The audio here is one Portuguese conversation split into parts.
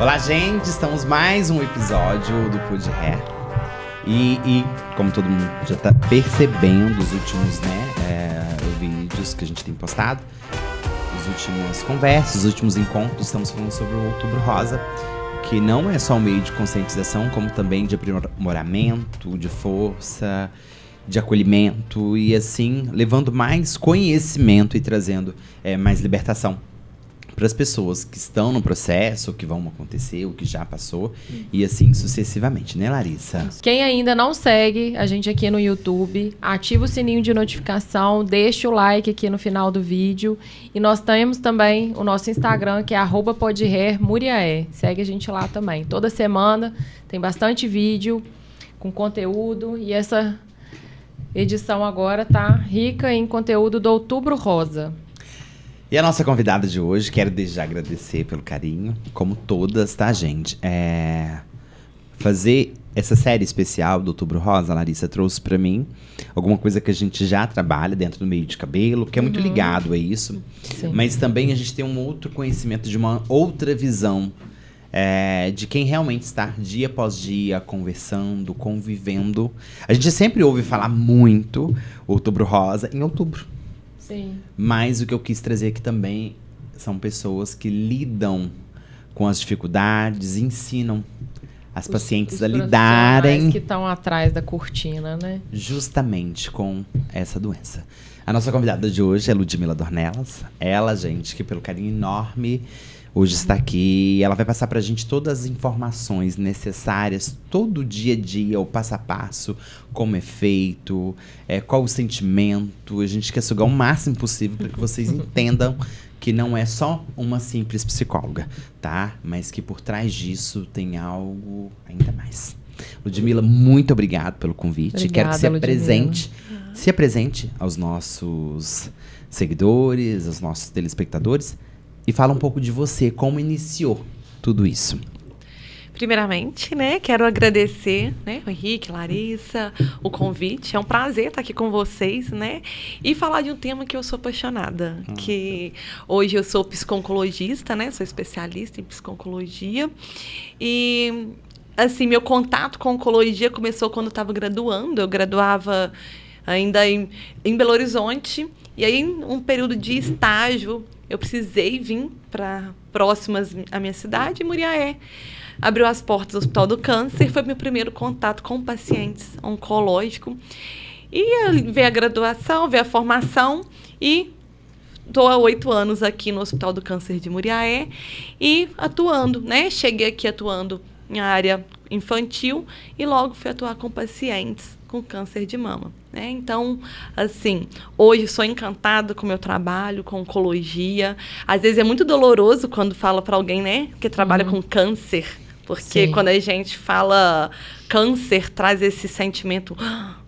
Olá, gente! Estamos mais um episódio do Pod Hair. E como todo mundo já tá percebendo, os últimos vídeos que a gente tem postado, as últimas conversas, os últimos encontros, estamos falando sobre o Outubro Rosa, que não é só um meio de conscientização, como também de aprimoramento, de força, de acolhimento e assim, levando mais conhecimento e trazendo mais libertação para as pessoas que estão no processo, o que vão acontecer, o que já passou, e assim sucessivamente, né, Larissa? Quem ainda não segue a gente aqui no YouTube, ativa o sininho de notificação, deixa o like aqui no final do vídeo. E nós temos também o nosso Instagram, que é @podhairmuriaé. Segue a gente lá também. Toda semana tem bastante vídeo com conteúdo, e essa edição agora tá rica em conteúdo do Outubro Rosa. E a nossa convidada de hoje, quero desde já agradecer pelo carinho, como todas, tá, gente? Fazer essa série especial do Outubro Rosa, a Larissa trouxe pra mim alguma coisa que a gente já trabalha dentro do meio de cabelo, que é muito ligado a isso. Sim. Mas também a gente tem um outro conhecimento de uma outra visão de quem realmente está dia após dia conversando, convivendo. A gente sempre ouve falar muito Outubro Rosa em outubro. Sim. Mas o que eu quis trazer aqui também são pessoas que lidam com as dificuldades, ensinam as pacientes a lidarem que estão atrás da cortina, né? Justamente com essa doença. A nossa convidada de hoje é Ludmila Dornelas. Ela, gente, que pelo carinho enorme hoje está aqui. Ela vai passar pra gente todas as informações necessárias, todo dia a dia, o passo a passo, como é feito, qual o sentimento. A gente quer sugar o máximo possível para que vocês entendam que não é só uma simples psicóloga, tá? Mas que por trás disso tem algo ainda mais. Ludmila, muito obrigado pelo convite. Obrigada, quero que Ludmila. se apresente aos nossos seguidores, aos nossos telespectadores. E fala um pouco de você, como iniciou tudo isso. Primeiramente, né, quero agradecer, né, o Henrique, Larissa, o convite. É um prazer estar aqui com vocês, né, e falar de um tema que eu sou apaixonada, que hoje eu sou psico-oncologista, né, sou especialista em psico-oncologia. E, assim, meu contato com oncologia começou quando eu estava graduando. Eu graduava ainda em Belo Horizonte, e aí, um período de estágio, eu precisei vir para próximas à minha cidade, Muriaé. Abriu as portas do Hospital do Câncer, foi meu primeiro contato com pacientes oncológicos. E veio a graduação, veio a formação, e estou há 8 anos aqui no Hospital do Câncer de Muriaé e atuando, né? Cheguei aqui atuando em área infantil e logo fui atuar com pacientes com câncer de mama, né? Então, assim, hoje sou encantada com o meu trabalho, com oncologia. Às vezes é muito doloroso quando fala para alguém, né, que trabalha com câncer, porque quando a gente fala câncer, traz esse sentimento,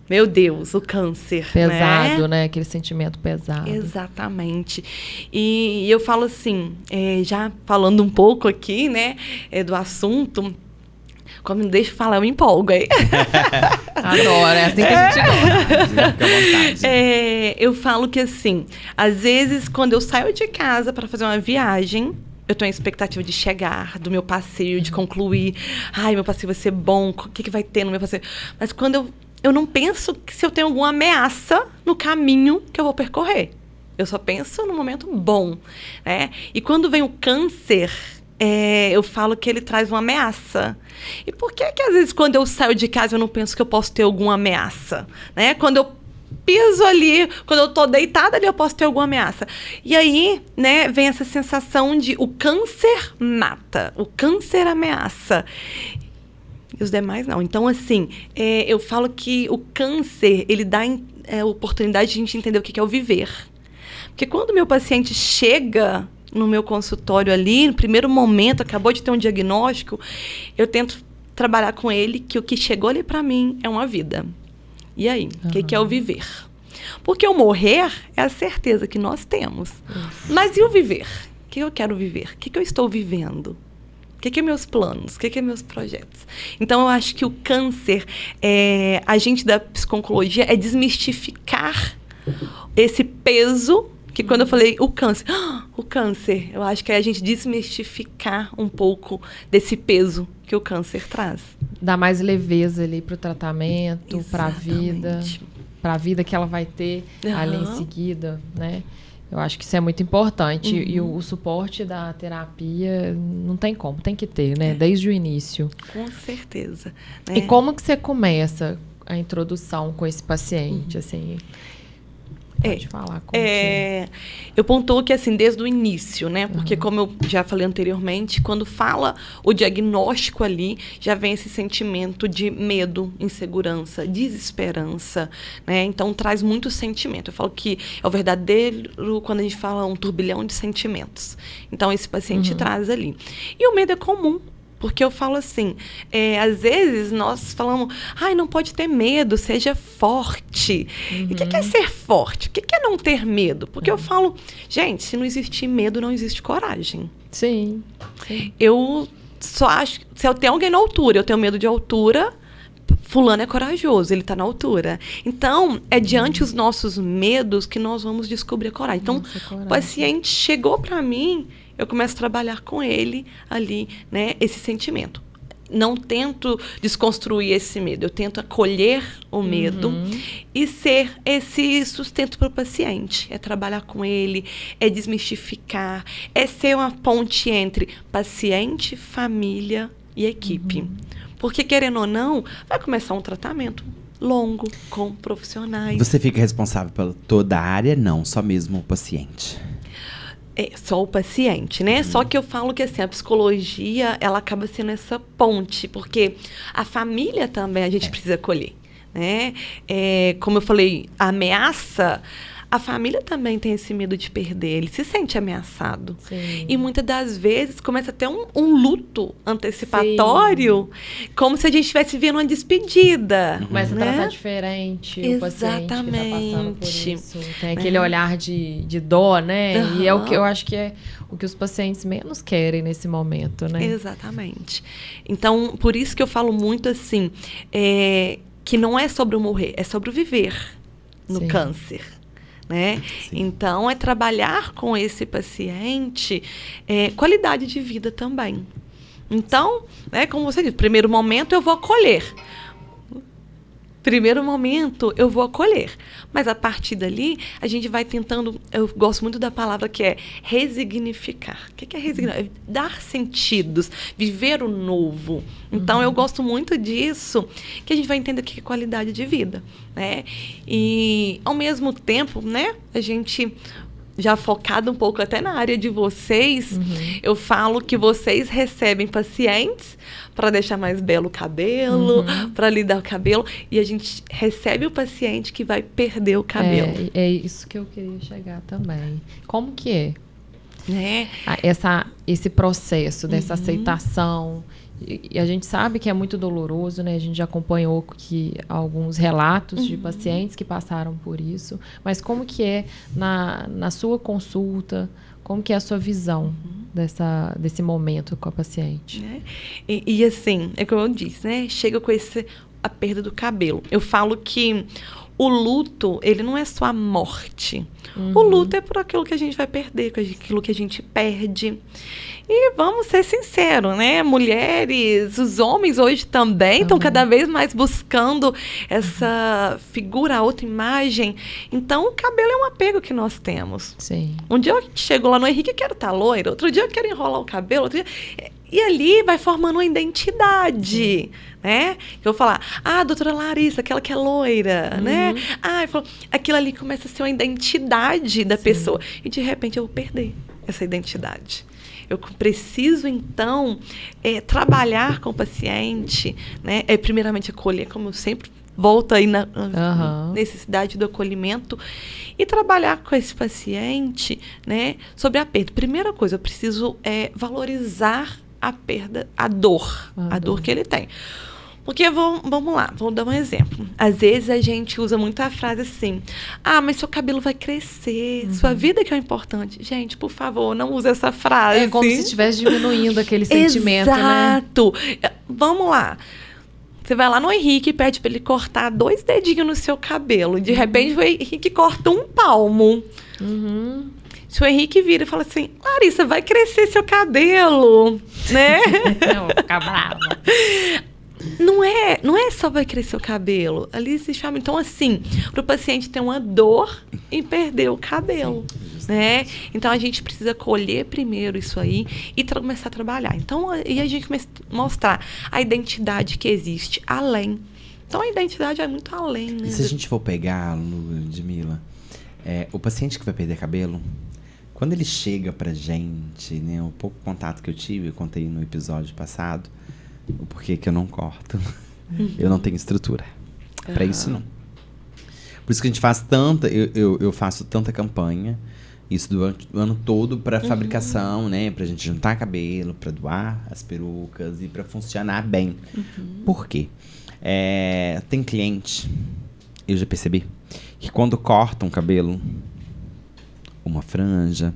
meu Deus, o câncer, pesado, né? Aquele sentimento pesado. Exatamente. E eu falo assim, já falando um pouco aqui, né, do assunto. Como me deixa falar, eu me empolgo aí. Adoro, é assim que a gente gosta. Fica à vontade. Eu falo que, assim, às vezes, quando eu saio de casa para fazer uma viagem, eu tenho a expectativa de chegar, do meu passeio, de concluir. Ai, meu passeio vai ser bom, o que vai ter no meu passeio? Mas quando eu não penso que se eu tenho alguma ameaça no caminho que eu vou percorrer. Eu só penso no momento bom, né? E quando vem o câncer, eu falo que ele traz uma ameaça. E por que às vezes quando eu saio de casa eu não penso que eu posso ter alguma ameaça, né? Quando eu piso ali, quando eu tô deitada ali, eu posso ter alguma ameaça. E aí, né, vem essa sensação de o câncer mata, o câncer ameaça. E os demais não. Então, assim, eu falo que o câncer, ele dá a oportunidade de a gente entender o que é o viver. Porque quando o meu paciente chega no meu consultório ali, no primeiro momento, acabou de ter um diagnóstico, eu tento trabalhar com ele que o que chegou ali para mim é uma vida. E aí, o que é o viver? Porque o morrer é a certeza que nós temos. Mas e o viver? O que eu quero viver? O que eu estou vivendo? O que é meus planos? O que é meus projetos? Então, eu acho que o câncer, a gente da psico-oncologia, é desmistificar esse peso Que quando eu falei o câncer, eu acho que é a gente desmistificar um pouco desse peso que o câncer traz. Dá mais leveza ali pro tratamento, pra Exatamente. vida que ela vai ter ali em seguida, né? Eu acho que isso é muito importante. E o suporte da terapia não tem como, tem que ter, né? Desde o início. Com certeza. E como que você começa a introdução com esse paciente, assim? Pode falar como que... Eu pontuo que, assim, desde o início, né? Porque, como eu já falei anteriormente, quando fala o diagnóstico ali, já vem esse sentimento de medo, insegurança, desesperança, né? Então, traz muito sentimento. Eu falo que é o verdadeiro, quando a gente fala um turbilhão de sentimentos. Então, esse paciente traz ali. E o medo é comum. Porque eu falo assim, às vezes nós falamos, não pode ter medo, seja forte. E o que é ser forte? O que é não ter medo? Porque eu falo, gente, se não existir medo, não existe coragem. Sim. Eu só acho, se eu tenho alguém na altura, eu tenho medo de altura, fulano é corajoso, ele está na altura. Então, é diante os nossos medos que nós vamos descobrir a coragem. Então, o paciente chegou para mim, eu começo a trabalhar com ele ali, né, esse sentimento. Não tento desconstruir esse medo, eu tento acolher o medo e ser esse sustento para o paciente. É trabalhar com ele, é desmistificar, é ser uma ponte entre paciente, família e equipe. Porque, querendo ou não, vai começar um tratamento longo com profissionais. Você fica responsável por toda a área? Não, só mesmo o paciente. Só o paciente, né? Só que eu falo que, assim, a psicologia, ela acaba sendo essa ponte, porque a família também a gente precisa acolher, né? Como eu falei, a ameaça, a família também tem esse medo de perder, ele se sente ameaçado. Sim. E muitas das vezes começa a ter um luto antecipatório, como se a gente estivesse vendo uma despedida. Começa a né? tratar diferente o paciente que tá passando por Exatamente. isso. Tem aquele olhar de dó, né? E é o que eu acho que é o que os pacientes menos querem nesse momento, né? Exatamente. Então, por isso que eu falo muito assim, que não é sobre o morrer, é sobre o viver no Sim. câncer. Né? Então, é trabalhar com esse paciente qualidade de vida também. Então, né, como você disse, primeiro momento eu vou acolher. Primeiro momento eu vou acolher. Mas a partir dali, a gente vai tentando, eu gosto muito da palavra que é resignificar. O que é resignificar? Dar sentidos, viver o novo. Então, eu gosto muito disso, que a gente vai entender o que é qualidade de vida. Né? E, ao mesmo tempo, né, a gente... já focado um pouco até na área de vocês, eu falo que vocês recebem pacientes para deixar mais belo o cabelo, para lidar o cabelo, e a gente recebe o paciente que vai perder o cabelo. É isso que eu queria chegar também. Como que é? Né? Esse processo dessa aceitação. E a gente sabe que é muito doloroso, né? A gente já acompanhou alguns relatos de pacientes que passaram por isso. Mas como que é na sua consulta? Como que é a sua visão desse momento com a paciente? Né? E assim, é como eu disse, né? Chega com a perda do cabelo. Eu falo que o luto, ele não é só a morte. O luto é por aquilo que a gente vai perder, por aquilo que a gente perde. E vamos ser sinceros, né? Mulheres, os homens hoje também estão cada vez mais buscando essa figura, outra imagem. Então, o cabelo é um apego que nós temos. Sim. Um dia eu chego lá no Henrique e quero estar loira, outro dia eu quero enrolar o cabelo, outro dia... E ali vai formando uma identidade, né? Eu vou falar, doutora Larissa, aquela que é loira, né? Eu falo, aquilo ali começa a ser uma identidade da pessoa. E, de repente, eu vou perder essa identidade. Eu preciso, então, trabalhar com o paciente, né? Primeiramente, acolher, como eu sempre volto aí na necessidade do acolhimento, e trabalhar com esse paciente, né, sobre a perda. Primeira coisa, eu preciso valorizar a perda, a dor que ele tem. Porque, vamos lá, vou dar um exemplo. Às vezes a gente usa muito a frase assim, mas seu cabelo vai crescer, sua vida que é o importante. Gente, por favor, não use essa frase. É como se estivesse diminuindo aquele sentimento, né? Exato. Vamos lá. Você vai lá no Henrique e pede pra ele cortar 2 dedinhos no seu cabelo. De repente, o Henrique corta 1 palmo. Se o Henrique vira e fala assim, Larissa, vai crescer seu cabelo, né? Eu vou ficar brava. Não é só vai crescer o cabelo. Ali existe algo. Então, assim, para o paciente ter uma dor em perder o cabelo. Sim, né? Então, a gente precisa colher primeiro isso aí e começar a trabalhar. Então, e a gente começa a mostrar a identidade que existe além. Então, a identidade é muito além. Né? E se a gente for pegar, Ludmila, o paciente que vai perder cabelo, quando ele chega pra gente, né, o pouco contato que eu tive, eu contei no episódio passado, o porquê que eu não corto. Eu não tenho estrutura. Pra isso, não. Por isso que a gente faz eu faço tanta campanha, isso durante o ano todo, pra fabricação, né? Pra gente juntar cabelo, pra doar as perucas e pra funcionar bem. Por quê? Tem cliente, eu já percebi, que quando cortam um cabelo, uma franja,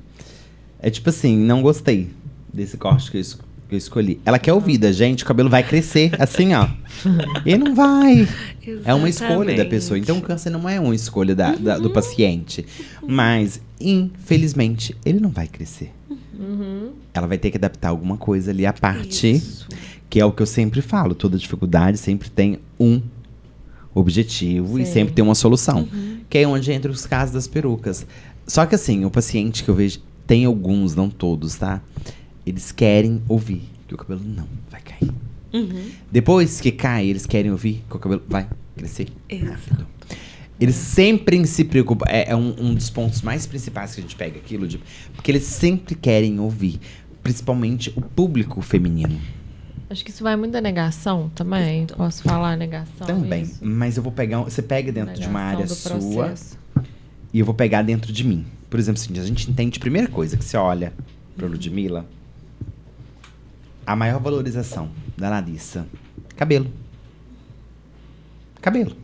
é tipo assim, não gostei desse corte que eu escolhi. Ela quer ouvir da gente, o cabelo vai crescer assim, ó. E não vai. Exatamente. É uma escolha da pessoa. Então, o câncer não é uma escolha do paciente. Mas, infelizmente, ele não vai crescer. Ela vai ter que adaptar alguma coisa ali à parte. Isso. Que é o que eu sempre falo. Toda dificuldade sempre tem um objetivo e sempre tem uma solução. Que é onde entra os casos das perucas. Só que assim, o paciente que eu vejo, tem alguns, não todos, tá? Eles querem ouvir que o cabelo não vai cair. Depois que cai, eles querem ouvir que o cabelo vai crescer rápido. Eles sempre se preocupam. É um dos pontos mais principais que a gente pega aquilo, porque eles sempre querem ouvir. Principalmente o público feminino. Acho que isso vai muito da negação também. Posso falar negação? Também. Isso? Mas eu vou pegar. Você pega dentro de uma área Negação do sua processo. e eu vou pegar dentro de mim. Por exemplo, assim, a gente entende, primeira coisa, que você olha pra Ludmila, a maior valorização da Larissa, cabelo. Cabelo.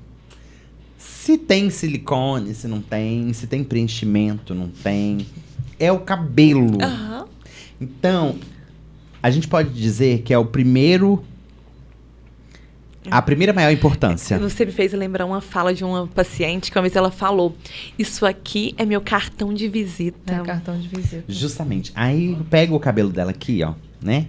Se tem silicone, se não tem, se tem preenchimento, não tem. É o cabelo. Então, a gente pode dizer que é o primeiro. A primeira maior importância. Você me fez lembrar uma fala de uma paciente que uma vez ela falou: isso aqui é meu cartão de visita. É cartão de visita. Justamente. Aí pega o cabelo dela aqui, ó, né?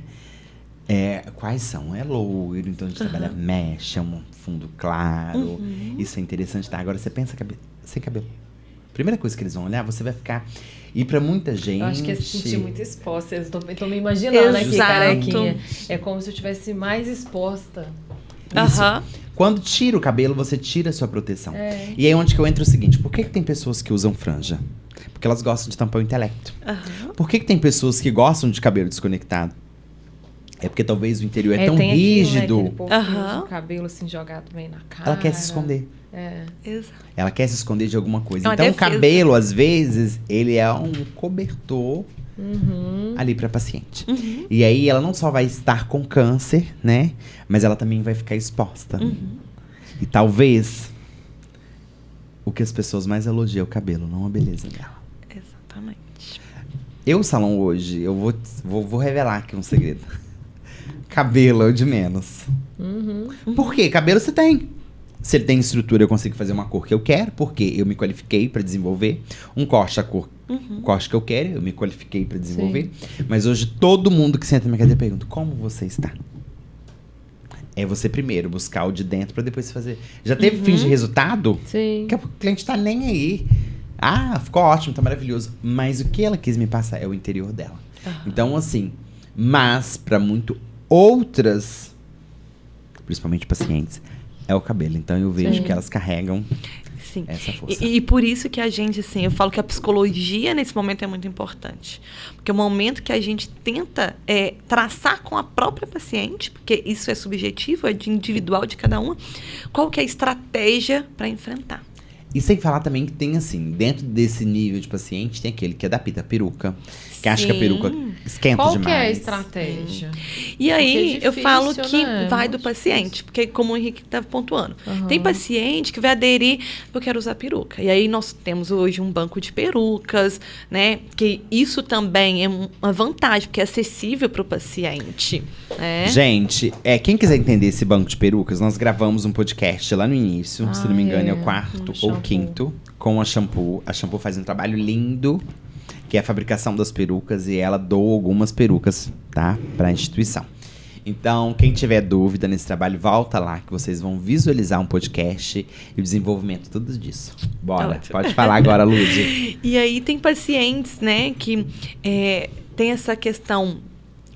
Quais são? É loiro, então a gente trabalha mecha, um fundo claro. Isso é interessante, tá? Agora você pensa sem cabelo. Primeira coisa que eles vão olhar, você vai ficar. E pra muita gente. Eu acho que é se sentir muito exposta. Eu tô me imaginando aqui, carequinha. É como se eu estivesse mais exposta. Quando tira o cabelo, você tira a sua proteção. E aí onde que eu entro o seguinte: por que tem pessoas que usam franja? Porque elas gostam de tampar o intelecto. Por que tem pessoas que gostam de cabelo desconectado? É porque talvez o interior é tão rígido. Aquele povo que usa o cabelo assim jogado bem na cara. Ela quer se esconder. Exato. Ela quer se esconder de alguma coisa. É uma Então, defesa. o cabelo, às vezes, ele é um cobertor ali pra paciente. E aí, ela não só vai estar com câncer, né? Mas ela também vai ficar exposta. E talvez o que as pessoas mais elogiam é o cabelo, não a beleza dela. Exatamente. Eu, salão hoje, eu vou revelar aqui um segredo. Cabelo é o de menos. Por quê? Cabelo você tem. Se ele tem estrutura, eu consigo fazer uma cor que eu quero, porque eu me qualifiquei pra desenvolver. Um corte, a cor corte que eu quero, eu me qualifiquei pra desenvolver. Mas hoje, todo mundo que senta na minha cadeira pergunta: como você está? É você primeiro buscar o de dentro pra depois fazer. Já teve fim de resultado? Sim. Que o cliente tá nem aí. Ah, ficou ótimo, tá maravilhoso. Mas o que ela quis me passar é o interior dela. Então, assim, mas pra muito outras, principalmente pacientes, é o cabelo. Então eu vejo que elas carregam essa força. E por isso que a gente, assim, eu falo que a psicologia nesse momento é muito importante. Porque é o momento que a gente tenta traçar com a própria paciente, porque isso é subjetivo, é de individual de cada uma, qual que é a estratégia para enfrentar. E sem falar também que tem, assim, dentro desse nível de paciente, tem aquele que adapta a peruca, que acha que a peruca esquenta Qual demais. que é a estratégia? E aí, Porque é eu falo difícil, que né? vai Muito do paciente, difícil. porque como o Henrique estava pontuando, Aham. tem paciente que vai aderir, eu quero usar peruca. E aí nós temos hoje um banco de perucas, né? Que isso também é uma vantagem, porque é acessível para o paciente, né? Gente, quem quiser entender esse banco de perucas, nós gravamos um podcast lá no início, se não me engano, é o quarto No ou shampoo. quinto, com a Shampoo. A Shampoo faz um trabalho lindo, que é a fabricação das perucas, e ela doa algumas perucas, tá? Pra instituição. Então, quem tiver dúvida nesse trabalho, volta lá, que vocês vão visualizar um podcast e o desenvolvimento tudo disso. Bora, Ótimo. pode falar agora, Lud. E aí tem pacientes, né, que tem essa questão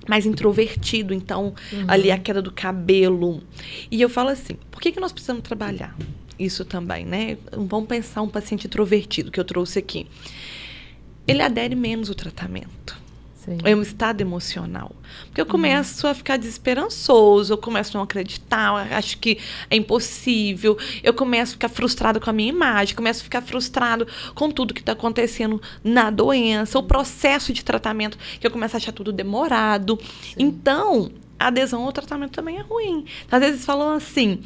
mais introvertido, então ali a queda do cabelo. E eu falo assim, por que nós precisamos trabalhar isso também, né? Vamos pensar um paciente introvertido que eu trouxe aqui. Ele adere menos ao tratamento. Sim. É um estado emocional. Porque eu começo a ficar desesperançoso, eu começo a não acreditar, eu acho que é impossível, eu começo a ficar frustrado com a minha imagem, começo a ficar frustrado com tudo que está acontecendo na doença, o processo de tratamento, que eu começo a achar tudo demorado. Então, a adesão ao tratamento também é ruim. Às vezes falam assim,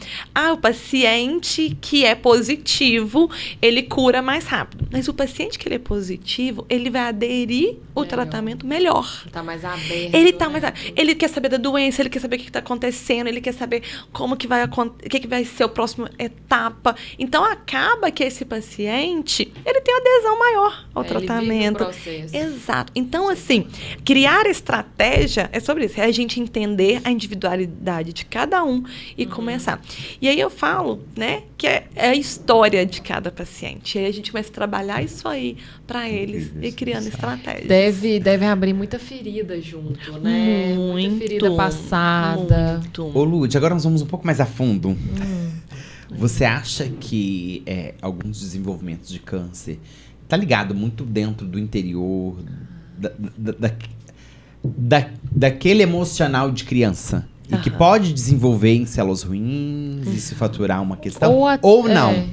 o paciente que é positivo, ele cura mais rápido. Mas o paciente que ele é positivo, ele vai aderir ao tratamento melhor. Tá mais aberto. Ele tá né? mais. Ele quer saber da doença, ele quer saber o que está acontecendo, ele quer saber como que vai acontecer, o que vai ser a próxima etapa. Então acaba que esse paciente ele tem adesão maior ao Ele vive o tratamento. processo. Exato. Então, assim, criar estratégia é sobre isso, é a gente entender a individualidade de cada um e começar. E aí eu falo, né, que é a história de cada paciente. E aí a gente começa a trabalhar isso aí para eles e criando estratégias. Deve abrir muita ferida junto, né? Muita ferida passada. Muito. Ô, Lud, agora nós vamos um pouco mais a fundo. Você acha que alguns desenvolvimentos de câncer tá ligado muito dentro do interior daquele emocional de criança? E que pode desenvolver em células ruins e se faturar uma questão? Ou não?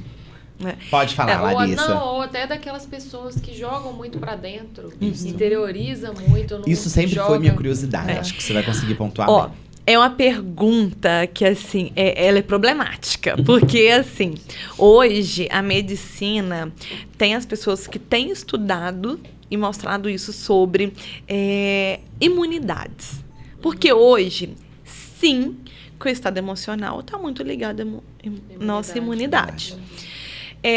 Pode falar, Larissa. Ou até daquelas pessoas que jogam muito pra dentro, interioriza muito. Não Isso sempre joga. foi minha curiosidade. Acho que você vai conseguir pontuar Ó, bem. é uma pergunta que, assim, ela é problemática. Porque, assim, hoje a medicina tem as pessoas que têm estudado e mostrado isso sobre imunidades. Porque hoje, sim, que o estado emocional está muito ligado à nossa imunidade.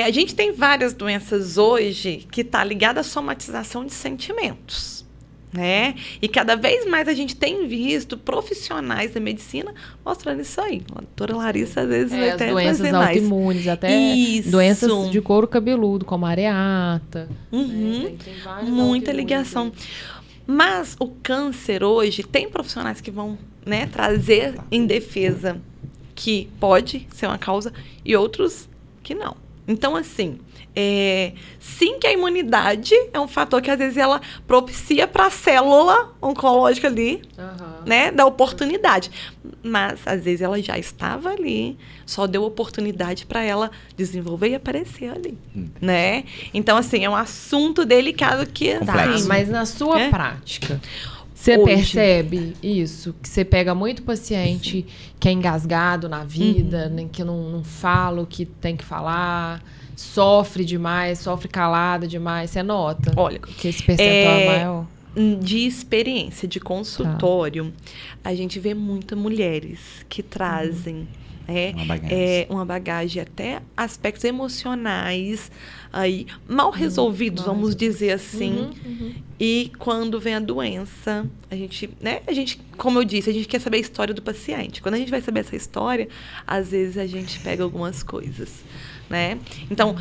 A gente tem várias doenças hoje que está ligada à somatização de sentimentos, né? E cada vez mais a gente tem visto profissionais da medicina mostrando isso aí. A doutora Larissa, às vezes, vai As até doenças trazer mais. autoimunes, até Isso. doenças de couro cabeludo, como a areata. Uhum. Tem várias Muita autoimunes ligação. aí. Mas o câncer hoje tem profissionais que vão, né, trazer em defesa que pode ser uma causa e outros que não. Então, assim, sim que a imunidade é um fator que às vezes ela propicia para a célula oncológica ali, né, da oportunidade. Mas às vezes ela já estava ali, só deu oportunidade para ela desenvolver e aparecer ali, né? Então, assim, é um assunto delicado que... Complexo. assim, Mas na sua prática, você Hoje. percebe isso? Que você pega muito paciente que é engasgado na vida, né, que não fala o que tem que falar, sofre demais, sofre calada demais. Você nota? Olha, que esse percentual é maior? De experiência, de consultório, a gente vê muitas mulheres que trazem uma bagagem, até aspectos emocionais aí mal resolvidos, vamos dizer assim. E quando vem a doença, a gente, como eu disse, a gente quer saber a história do paciente. Quando a gente vai saber essa história, às vezes a gente pega algumas coisas, né? Então,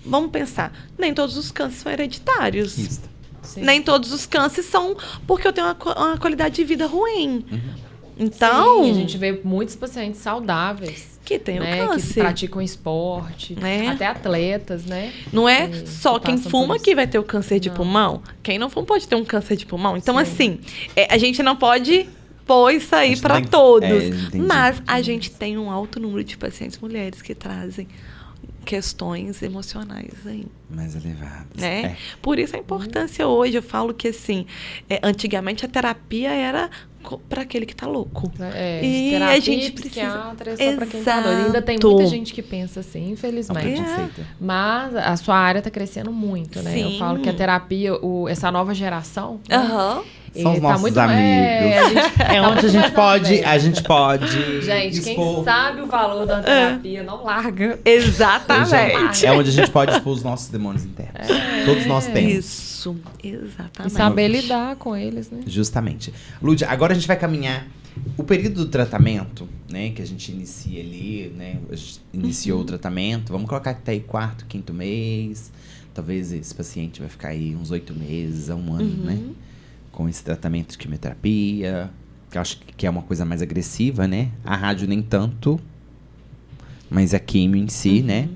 vamos pensar, nem todos os cânceres são hereditários. Isso. Sim. Nem todos os cânceres são porque eu tenho uma qualidade de vida ruim. Então, Sim, a gente vê muitos pacientes saudáveis que tem o que câncer. praticam esporte, Né? até atletas, né? Não é só que quem passam por fuma isso. que vai ter o câncer de pulmão. Quem não fuma pode ter um câncer de pulmão. Então, assim, a gente não pode pôr isso aí gente para tem- todos. entendi. Mas a gente tem um alto número de pacientes mulheres que trazem questões emocionais aí, Mais elevadas. né? Por isso a importância hoje, eu falo que assim, antigamente a terapia era para aquele que tá louco. E terapia, a gente psiquiatra é só para quem tá doido. Ainda tem muita gente que pensa assim, infelizmente. Mas a sua área tá crescendo muito, né? Sim. Eu falo que a terapia, essa nova geração... Aham. São os nossos muito, amigos. Onde a gente pode Gente, expor... quem sabe o valor da terapia não larga. Exatamente. É onde a gente pode expor os nossos demônios internos. Todos nós temos. Isso, exatamente. E saber lidar com eles, né? Justamente. Lud, agora a gente vai caminhar o período do tratamento, né? Que a gente inicia ali, né? A gente iniciou o tratamento. Vamos colocar que tá aí 4º, 5º mês. Talvez esse paciente vai ficar aí uns 8 meses a 1 ano, né? Com esse tratamento de quimioterapia, que eu acho que é uma coisa mais agressiva, né? A rádio nem tanto, mas a quimio em si, né?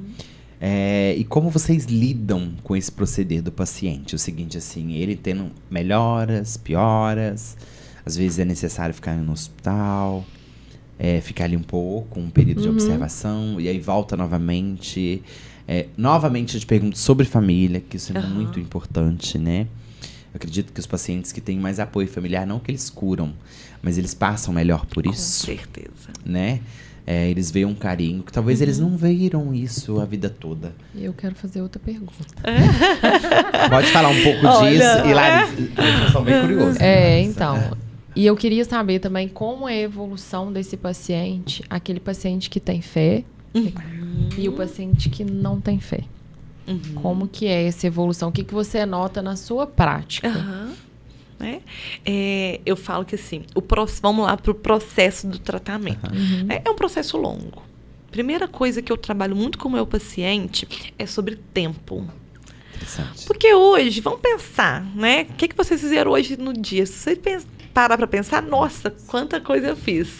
E como vocês lidam com esse proceder do paciente? O seguinte, assim, ele tendo melhoras, pioras, às vezes é necessário ficar no hospital, ficar ali um pouco, um período de observação, e aí volta novamente. Novamente eu te pergunto sobre família, que isso é muito importante, né? Eu acredito que os pacientes que têm mais apoio familiar, não que eles curam, mas eles passam melhor por isso. Com certeza. Né? Eles veem um carinho, que talvez eles não viram isso a vida toda. E eu quero fazer outra pergunta. Pode falar um pouco disso. E Larissa, eu sou bem curioso. Então. E eu queria saber também como é a evolução desse paciente, aquele paciente que tem fé e o paciente que não tem fé. Como que é essa evolução? O que você nota na sua prática? Eu falo que assim, vamos lá para o processo do tratamento. É um processo longo. Primeira coisa que eu trabalho muito com o meu paciente é sobre tempo. Interessante. Porque hoje, vamos pensar, né? O que vocês fizeram hoje no dia? Se vocês parar para pensar, nossa, quanta coisa eu fiz,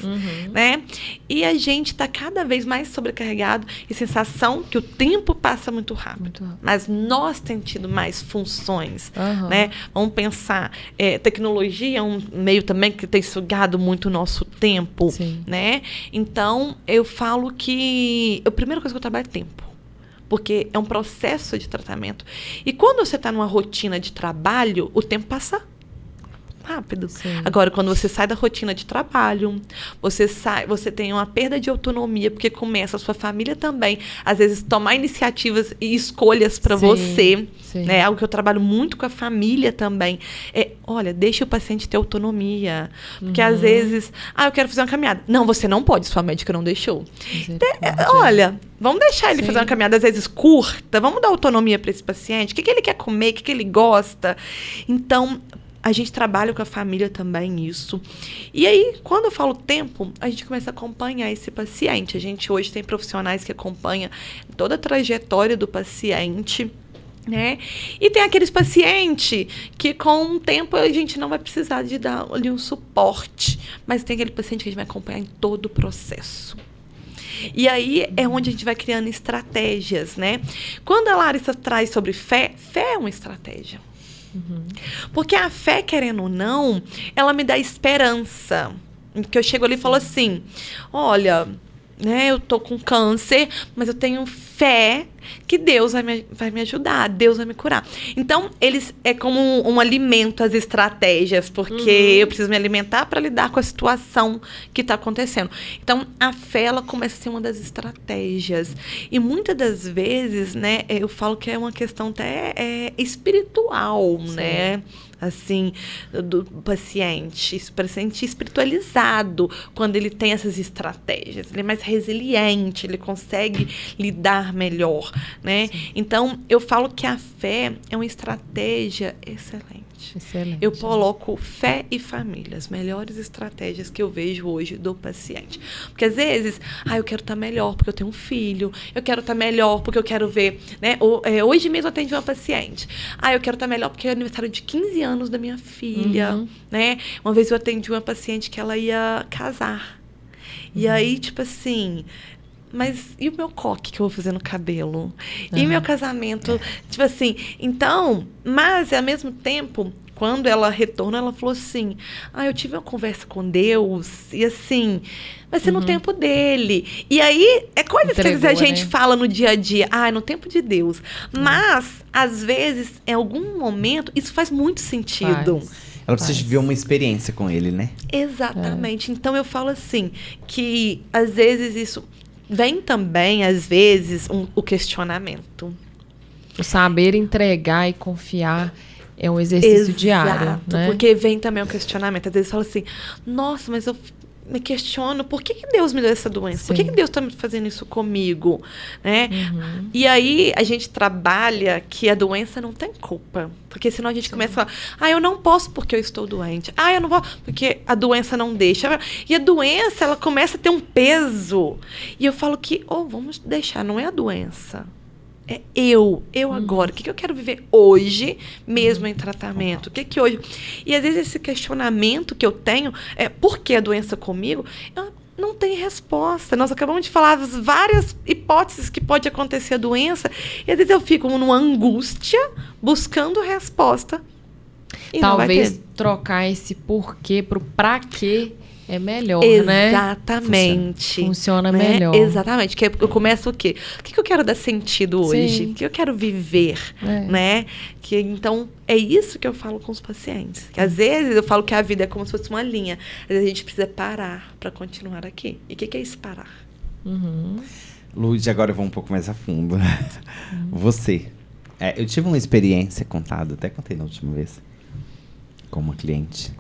né? E a gente está cada vez mais sobrecarregado e sensação que o tempo passa muito rápido. Mas nós temos tido mais funções, né? Vamos pensar, tecnologia é um meio também que tem sugado muito o nosso tempo, né? Então, eu falo que a primeira coisa que eu trabalho é tempo. Porque é um processo de tratamento. E quando você está numa rotina de trabalho, o tempo passa rápido. Agora, quando você sai da rotina de trabalho, você tem uma perda de autonomia, porque começa a sua família também, às vezes, tomar iniciativas e escolhas para você. Né? Algo que eu trabalho muito com a família também. Olha, deixa o paciente ter autonomia. Porque, às vezes, eu quero fazer uma caminhada. Não, você não pode, sua médica não deixou. Olha, vamos deixar ele fazer uma caminhada, às vezes, curta. Vamos dar autonomia para esse paciente. O que ele quer comer, o que ele gosta. Então, a gente trabalha com a família também isso. E aí, quando eu falo tempo, a gente começa a acompanhar esse paciente. A gente hoje tem profissionais que acompanham toda a trajetória do paciente, né? E tem aqueles pacientes que com o tempo a gente não vai precisar de dar ali um suporte. Mas tem aquele paciente que a gente vai acompanhar em todo o processo. E aí é onde a gente vai criando estratégias, né? Quando a Larissa traz sobre fé, fé é uma estratégia. Porque a fé, querendo ou não, ela me dá esperança. Que eu chego ali e falo assim, olha, né, eu tô com câncer, mas eu tenho fé que Deus vai me ajudar, Deus vai me curar. Então, é como um alimento, as estratégias, porque eu preciso me alimentar para lidar com a situação que está acontecendo. Então, a fé, ela começa a ser uma das estratégias. E muitas das vezes, né, eu falo que é uma questão até espiritual, né? Assim, do paciente espiritualizado, quando ele tem essas estratégias. Ele é mais resiliente, ele consegue lidar melhor, né? Então, eu falo que a fé é uma estratégia excelente. Eu coloco fé e família, as melhores estratégias que eu vejo hoje do paciente. Porque às vezes, eu quero estar melhor porque eu tenho um filho, eu quero estar melhor porque eu quero ver, né? Hoje mesmo eu atendi uma paciente. Eu quero estar melhor porque é aniversário de 15 anos da minha filha, né? Uma vez eu atendi uma paciente que ela ia casar. E aí, tipo assim, mas e o meu coque que eu vou fazer no cabelo? E meu casamento? Tipo assim, então, mas ao mesmo tempo, quando ela retornou, ela falou assim, eu tive uma conversa com Deus, e assim, vai ser no tempo dele. E aí, é coisas que às vezes a gente fala no dia a dia, no tempo de Deus. Mas, às vezes, em algum momento, isso faz muito sentido. Ela precisa viver uma experiência com ele, né? Exatamente. Então eu falo assim, que às vezes isso vem também, às vezes, o questionamento. O saber entregar e confiar é um exercício diário, né? Porque vem também o questionamento. Às vezes fala assim, nossa, mas eu me questiono, por que Deus me deu essa doença? Por que Deus está fazendo isso comigo? Né? E aí a gente trabalha que a doença não tem culpa. Porque senão a gente começa a falar, eu não posso porque eu estou doente. Eu não posso porque a doença não deixa. E a doença, ela começa a ter um peso. E eu falo que, vamos deixar, não é a doença. É eu agora. O que eu quero viver hoje, mesmo em tratamento? O que hoje... E às vezes esse questionamento que eu tenho é por que a doença comigo? Não tem resposta. Nós acabamos de falar das várias hipóteses que pode acontecer a doença. E às vezes eu fico numa angústia buscando resposta. E talvez trocar esse porquê pro pra quê é melhor, Exatamente. né? Funciona né? melhor. Exatamente. Que eu começo o quê? O que eu quero dar sentido hoje? Sim. O que eu quero viver? Né? Que, então, é isso que eu falo com os pacientes. Que, às vezes, eu falo que a vida é como se fosse uma linha. Às vezes, a gente precisa parar para continuar aqui. E o que é isso, parar? Luiz, agora eu vou um pouco mais a fundo. Você. Eu tive uma experiência contada, até contei na última vez, com uma cliente.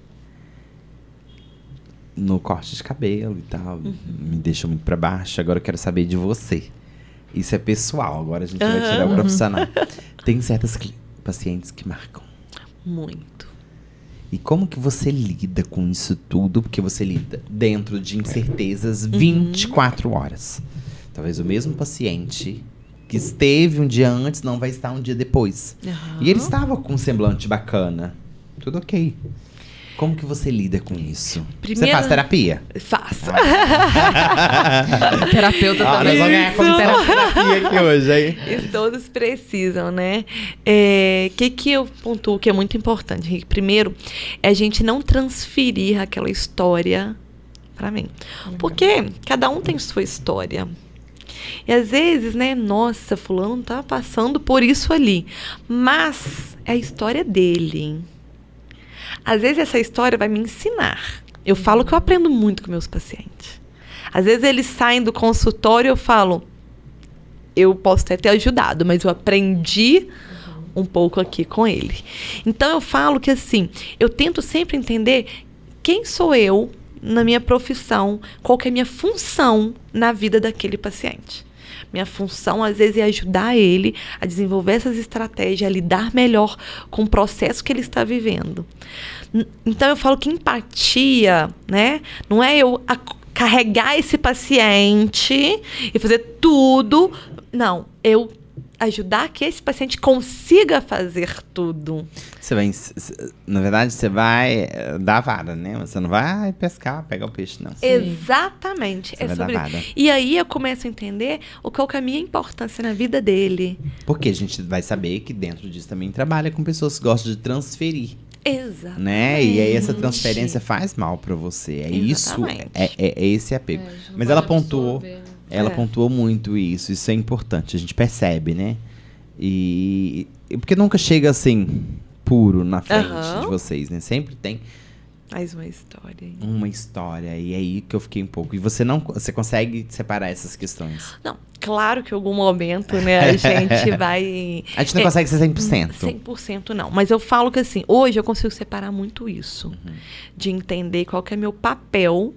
No corte de cabelo e tal. Me deixou muito pra baixo. Agora eu quero saber de você. Isso é pessoal. Agora a gente vai tirar o profissional. Tem certas pacientes que marcam. Muito. E como que você lida com isso tudo? Porque você lida dentro de incertezas 24 horas. Talvez o mesmo paciente que esteve um dia antes não vai estar um dia depois. E ele estava com um semblante bacana. Tudo ok. Como que você lida com isso? Você faz terapia? Faço. Terapeuta também. Nós vamos ganhar como terapia aqui hoje, hein? E todos precisam, né? Que eu pontuo que é muito importante, Henrique? Primeiro, é a gente não transferir aquela história para mim. Porque cada um tem sua história. E às vezes, né? Nossa, fulano tá passando por isso ali. Mas é a história dele. Às vezes essa história vai me ensinar. Eu falo que eu aprendo muito com meus pacientes. Às vezes eles saem do consultório e eu falo, eu posso até ter ajudado, mas eu aprendi um pouco aqui com ele. Então eu falo que assim, eu tento sempre entender quem sou eu na minha profissão, qual que é a minha função na vida daquele paciente. Minha função, às vezes, é ajudar ele a desenvolver essas estratégias, a lidar melhor com o processo que ele está vivendo. Então, eu falo que empatia, né, não é eu carregar esse paciente e fazer tudo. Não, eu ajudar que esse paciente consiga fazer tudo. Você vai, na verdade, você vai dar a vara, né? Você não vai pescar, pegar o peixe, não. Sim. Exatamente. Você vai sobre dar vara. E aí eu começo a entender qual que é a minha importância na vida dele. Porque a gente vai saber que dentro disso também trabalha com pessoas que gostam de transferir. Exatamente. Né? E aí essa transferência faz mal para você. Exatamente. É esse apego. Mas ela pontuou... Ela pontuou muito isso é importante, a gente percebe, né? E porque nunca chega assim, puro na frente de vocês, né? Sempre tem mais uma história. Uma história, e é aí que eu fiquei um pouco. E você consegue separar essas questões? Não, claro que em algum momento, né, a gente vai... A gente não consegue ser 100%. 100% não, mas eu falo que assim, hoje eu consigo separar muito isso, de entender qual que é meu papel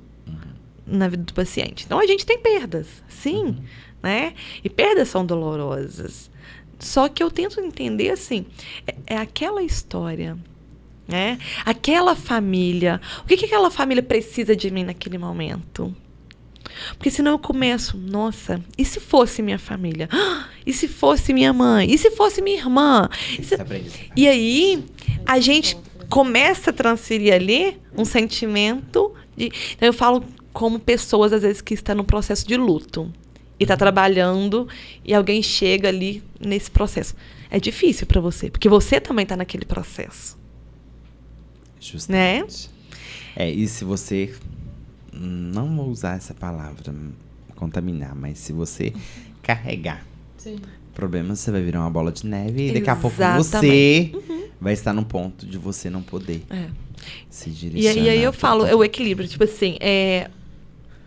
na vida do paciente. Então, a gente tem perdas, sim, né? E perdas são dolorosas. Só que eu tento entender, assim, é aquela história, né? Aquela família. O que aquela família precisa de mim naquele momento? Porque senão eu começo, nossa, e se fosse minha família? E se fosse minha mãe? E se fosse minha irmã? E aí, a gente começa a transferir ali um sentimento de... Então, eu falo como pessoas, às vezes, que estão no processo de luto. E está trabalhando e alguém chega ali nesse processo. É difícil para você, porque você também está naquele processo. Justamente. Né? E se você... Não vou usar essa palavra, contaminar, mas se você carregar problemas, você vai virar uma bola de neve e daqui a pouco você vai estar no ponto de você não poder se E direcionar. aí eu falo, é o equilíbrio. Tipo assim,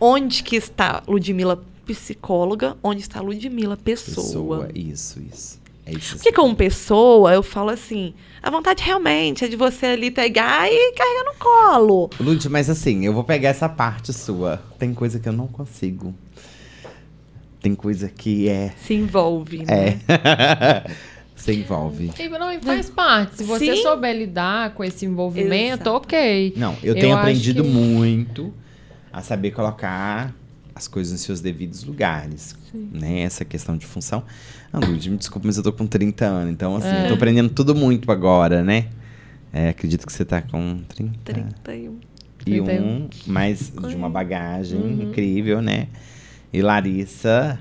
onde que está Ludmila psicóloga, onde está Ludmila pessoa. Isso. É isso. Porque como pessoa, eu falo assim, a vontade realmente é de você ali pegar e carregar no colo. Lud, mas assim, eu vou pegar essa parte sua. Tem coisa que eu não consigo. Tem coisa que Se envolve, né? Se envolve. E faz parte. Se você Sim. souber lidar com esse envolvimento, Exato. ok. Não, eu tenho acho aprendido que- muito a saber colocar as coisas em seus devidos lugares. Né? Essa questão de função. Ah, Lud, me desculpa, mas eu tô com 30 anos. Então, assim, eu tô aprendendo tudo muito agora, né? Acredito que você tá com 31. 31, mas de uma bagagem incrível, né? E Larissa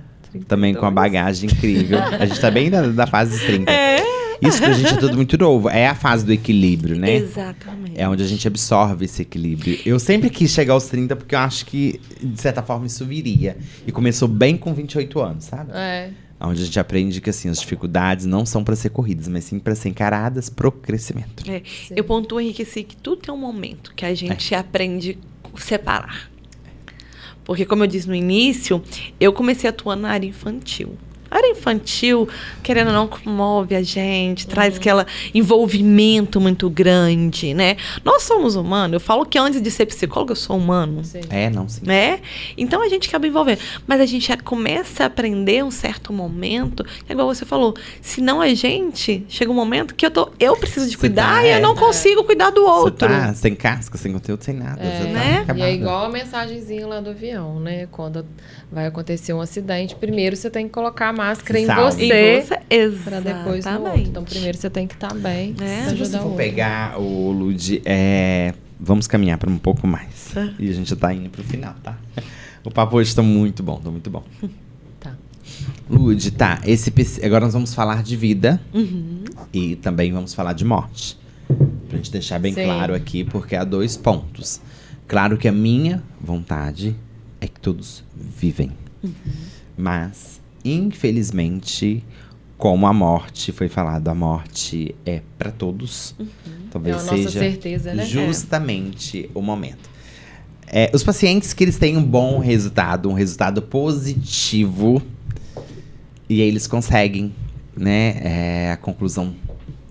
também com uma bagagem incrível. A gente tá bem da fase dos 30. Isso que a gente é tudo muito novo. É a fase do equilíbrio, né? Exatamente. É onde a gente absorve esse equilíbrio. Eu sempre quis chegar aos 30 porque eu acho que, de certa forma, isso viria. E começou bem com 28 anos, sabe? Onde a gente aprende que, assim, as dificuldades não são para ser corridas, mas sim para ser encaradas pro crescimento. Eu pontuo, Henrique, assim, que tudo tem um momento que a gente aprende a separar. Porque, como eu disse no início, eu comecei atuando na área infantil. A área infantil, querendo ou não, comove a gente, traz aquele envolvimento muito grande, né? Nós somos humanos. Eu falo que antes de ser psicóloga, eu sou humano. Sim. Não, sim. Né? Então a gente acaba envolvendo. Mas a gente já começa a aprender um certo momento, é igual você falou, se não a gente, chega um momento que eu preciso de Você cuidar tá, e eu não consigo cuidar do outro. Você tá sem casca, sem conteúdo, sem nada. Você tá né? acabada. E é igual a mensagenzinha lá do avião, né? Quando vai acontecer um acidente, primeiro você tem que colocar a máscara em Salve. você, para depois no outro. Exatamente. Então, primeiro você tem que estar bem, pra Se você ajudar o for outro. pegar o Lud, vamos caminhar para um pouco mais. E a gente já tá indo pro final, tá? O papo hoje tá muito bom, Tá. Lud, tá. Agora nós vamos falar de vida e também vamos falar de morte. Pra gente deixar bem Sim. claro aqui, porque há 2 pontos. Claro que a minha vontade é que todos vivem. Mas, infelizmente, como a morte foi falado, a morte é para todos. Talvez É a nossa seja certeza, né? justamente o momento. Os pacientes que eles têm um bom resultado, um resultado positivo, e aí eles conseguem, né, a conclusão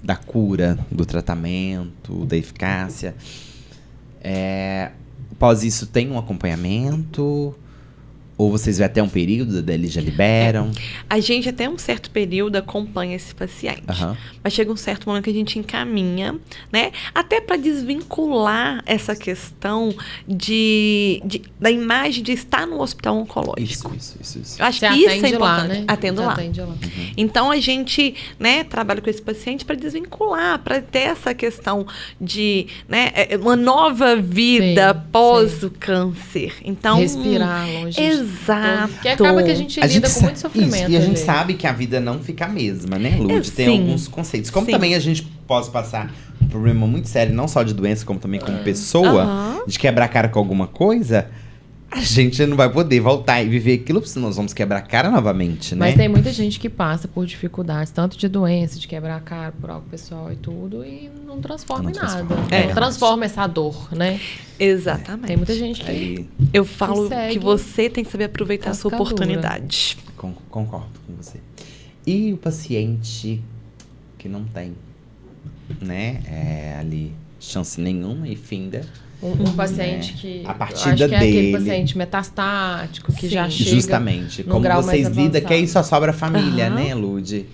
da cura, do tratamento, da eficácia. Após isso, tem um acompanhamento? Ou vocês vão até um período, daí eles já liberam? A gente até um certo período acompanha esse paciente. Mas chega um certo momento que a gente encaminha, né? Até para desvincular essa questão da imagem de estar no hospital oncológico. Isso. Eu acho Você que isso é atende lá, importante. né? Atendo Você lá. atende lá. Então a gente, né, trabalha com esse paciente para desvincular, para ter essa questão de, né, uma nova vida Sim, pós o câncer. Então, Respirar longe. Exato. Porque acaba que a gente lida com muito sofrimento. E a gente às vezes. sabe que a vida não fica a mesma, né, Lud? Tem sim. alguns conceitos. Como Sim. também a gente pode passar um problema muito sério, não só de doença, como também como pessoa, de quebrar a cara com alguma coisa, a gente não vai poder voltar e viver aquilo, senão nós vamos quebrar a cara novamente, né? Mas tem muita gente que passa por dificuldades, tanto de doença, de quebrar a cara por algo pessoal e tudo, e não transforma Não em nada. transforma. Não Verdade. transforma essa dor, né? Exatamente. Tem muita gente que... Aí, Eu falo segue que você tem que saber aproveitar a sua cascadura. oportunidade. concordo com você. E o paciente que não tem, né, ali chance nenhuma e finda. Um paciente que... A eu partida acho que é aquele dele. paciente metastático, que Sim. já chega... Justamente. num Como grau vocês mais lidam, que aí avançado. só sobra a família, Aham. né, Lud?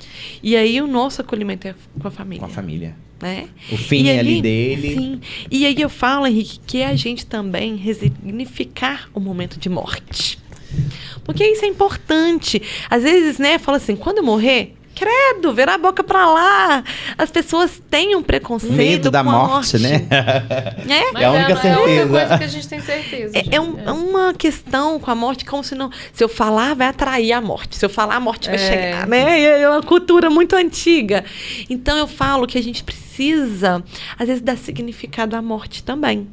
E aí o nosso acolhimento é com a família. Com a família. Né? O fim E aí, ali dele. Sim. E aí eu falo, Henrique, que é a gente também resignificar o momento de morte. Porque isso é importante. Às vezes, né, fala assim, quando eu morrer, credo, virar a boca pra lá. As pessoas têm um preconceito Medo da com a morte, né? É? Mas É a única É a certeza. única coisa que a gente tem certeza. gente. É uma questão com a morte, como se não. Se eu falar, vai atrair a morte. Se eu falar, a morte vai chegar, né? E é uma cultura muito antiga. Então eu falo que a gente precisa, às vezes, dar significado à morte também.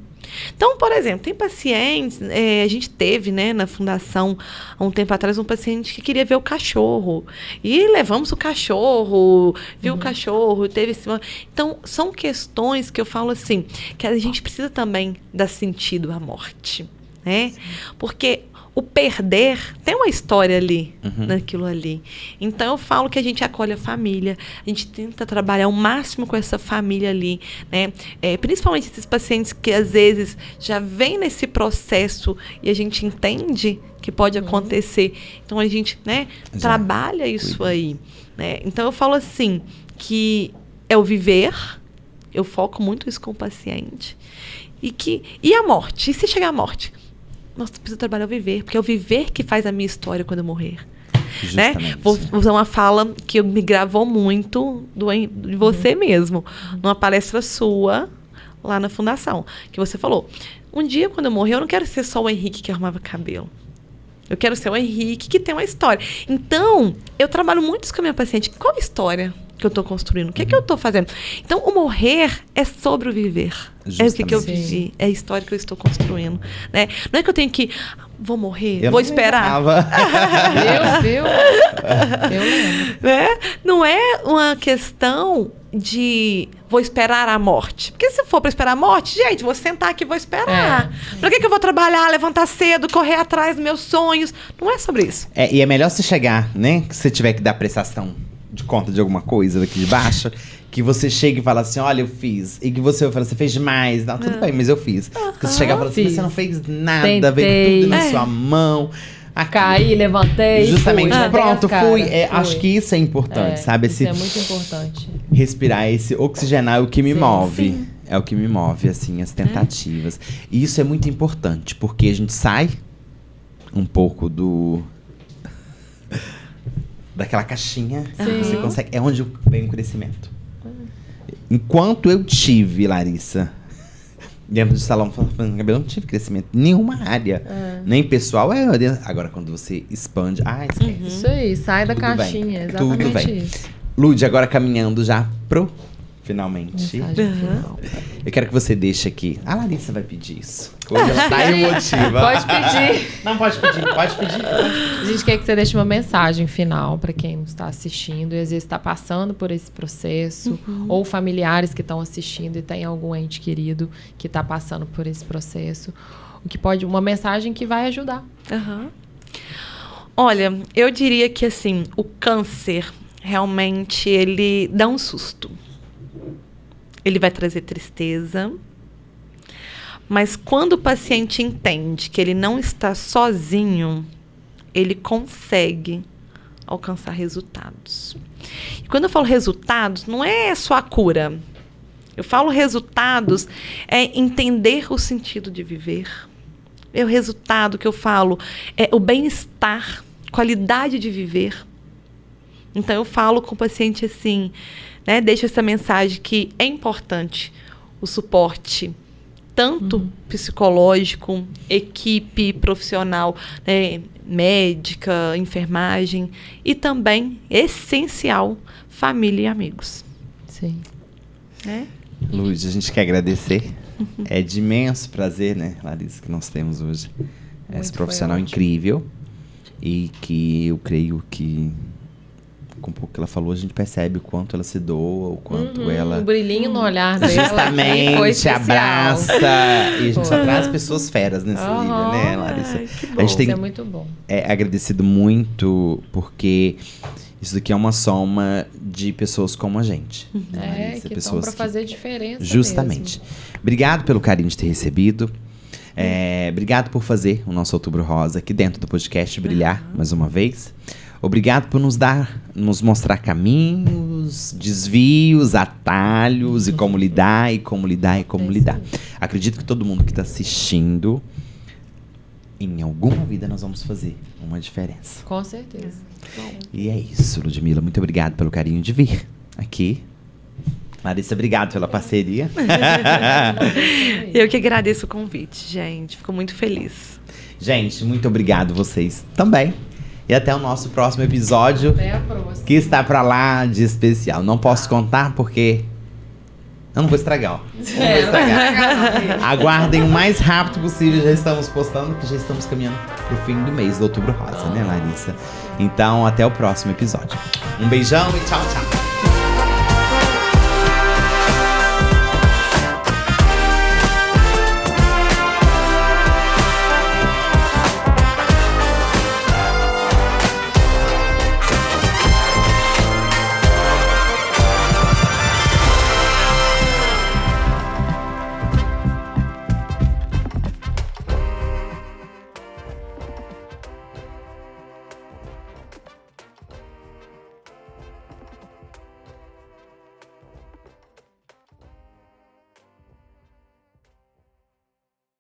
Então, por exemplo, tem pacientes, a gente teve, né, na fundação, há um tempo atrás, um paciente que queria ver o cachorro. E levamos o cachorro, viu o cachorro, teve esse... Então, são questões que eu falo assim, que a gente precisa também dar sentido à morte, né? Porque o perder tem uma história ali, naquilo ali. Então, eu falo que a gente acolhe a família, a gente tenta trabalhar o máximo com essa família ali, né? Principalmente esses pacientes que, às vezes, já vêm nesse processo e a gente entende que pode acontecer. Então, a gente, né, trabalha isso aí, né? Então, eu falo assim, que é o viver, eu foco muito isso com o paciente, e a morte? E se chegar à morte? Nossa, precisa trabalhar o viver, porque é o viver que faz a minha história quando eu morrer. Né? Vou usar uma fala que me gravou muito de você mesmo, numa palestra sua, lá na fundação, que você falou, um dia quando eu morrer, eu não quero ser só o Henrique que arrumava cabelo. Eu quero ser o Henrique que tem uma história. Então, eu trabalho muito com a minha paciente. Qual a história que eu estou construindo? O que é que eu estou fazendo? Então, o morrer é sobre o viver. Justamente. É o que eu vivi. É a história que eu estou construindo. Né? Não é que eu tenho que... Vou morrer, eu vou esperar. Eu lembro. Né? Não é uma questão de vou esperar a morte. Porque se for para esperar a morte, gente, vou sentar aqui e vou esperar. Para que eu vou trabalhar, levantar cedo, correr atrás dos meus sonhos? Não é sobre isso. E é melhor você chegar, né? Que você tiver que dar prestação de conta de alguma coisa daqui de baixo, que você chega e fala assim, olha, eu fiz. E que você vai falar, você fez demais. Não, tudo bem, mas eu fiz. Que você chegar e fala assim, você não fez nada, veio tudo na sua mão. Caí, levantei. Justamente, fui, pronto, fui. Fui. Acho que isso é importante, sabe? Isso é muito importante. Respirar, esse oxigenar é o que me move. Sim. É o que me move, assim, as tentativas. E isso é muito importante, porque a gente sai um pouco daquela caixinha. Você consegue. É onde vem o crescimento. Enquanto eu tive, Larissa, dentro do salão fazendo cabelo, eu não tive crescimento em nenhuma área. Nem pessoal. Agora, quando você expande. Esquece. Isso aí, sai da caixinha. Exatamente Tudo bem. isso. Lude, agora caminhando já pro finalmente. Mensagem final. Eu quero que você deixe aqui. A Larissa vai pedir isso. Hoje ela tá emotiva. Pode pedir. Não, pode pedir. Pode pedir. A gente quer que você deixe uma mensagem final para quem está assistindo e às vezes está passando por esse processo, ou familiares que estão assistindo e tem algum ente querido que está passando por esse processo. Uma mensagem que vai ajudar. Olha, eu diria que assim, o câncer realmente ele dá um susto. Ele vai trazer tristeza. Mas quando o paciente entende que ele não está sozinho, ele consegue alcançar resultados. E quando eu falo resultados, não é só a cura. Eu falo resultados, é entender o sentido de viver. É o resultado que eu falo, é o bem-estar, qualidade de viver. Então, eu falo com o paciente assim, né, deixo essa mensagem que é importante o suporte, tanto psicológico, equipe profissional, né, médica, enfermagem, e também, essencial, família e amigos. Sim. Luz, a gente quer agradecer. É de imenso prazer, né, Larissa, que nós temos hoje. Essa profissional incrível. E que eu creio que, com o pouco que ela falou, a gente percebe o quanto ela se doa, o quanto ela... O brilhinho no olhar dela. Justamente, abraça. E a gente só traz pessoas feras nesse livro, né, Larissa? Que bom. A gente tem Isso é muito bom. agradecido muito, porque isso daqui é uma soma de pessoas como a gente. Larissa, Que estão para fazer diferença. Justamente. Mesmo. Obrigado pelo carinho de ter recebido. Obrigado por fazer o nosso Outubro Rosa aqui dentro do podcast brilhar mais uma vez. Obrigado por nos mostrar caminhos, desvios, atalhos e como lidar, e como lidar. Acredito que todo mundo que está assistindo, em alguma vida nós vamos fazer uma diferença. Com certeza. E é isso, Ludmila. Muito obrigado pelo carinho de vir aqui. Larissa, obrigado pela parceria. Eu que agradeço o convite, gente. Fico muito feliz. Gente, muito obrigado vocês também. E até o nosso próximo episódio, Até a próxima. que está pra lá de especial. Não posso contar porque Eu não vou estragar, ó. Não vou estragar. Aguardem o mais rápido possível. Já estamos postando, porque já estamos caminhando pro fim do mês do Outubro Rosa, né, Larissa? Então, até o próximo episódio. Um beijão e tchau, tchau.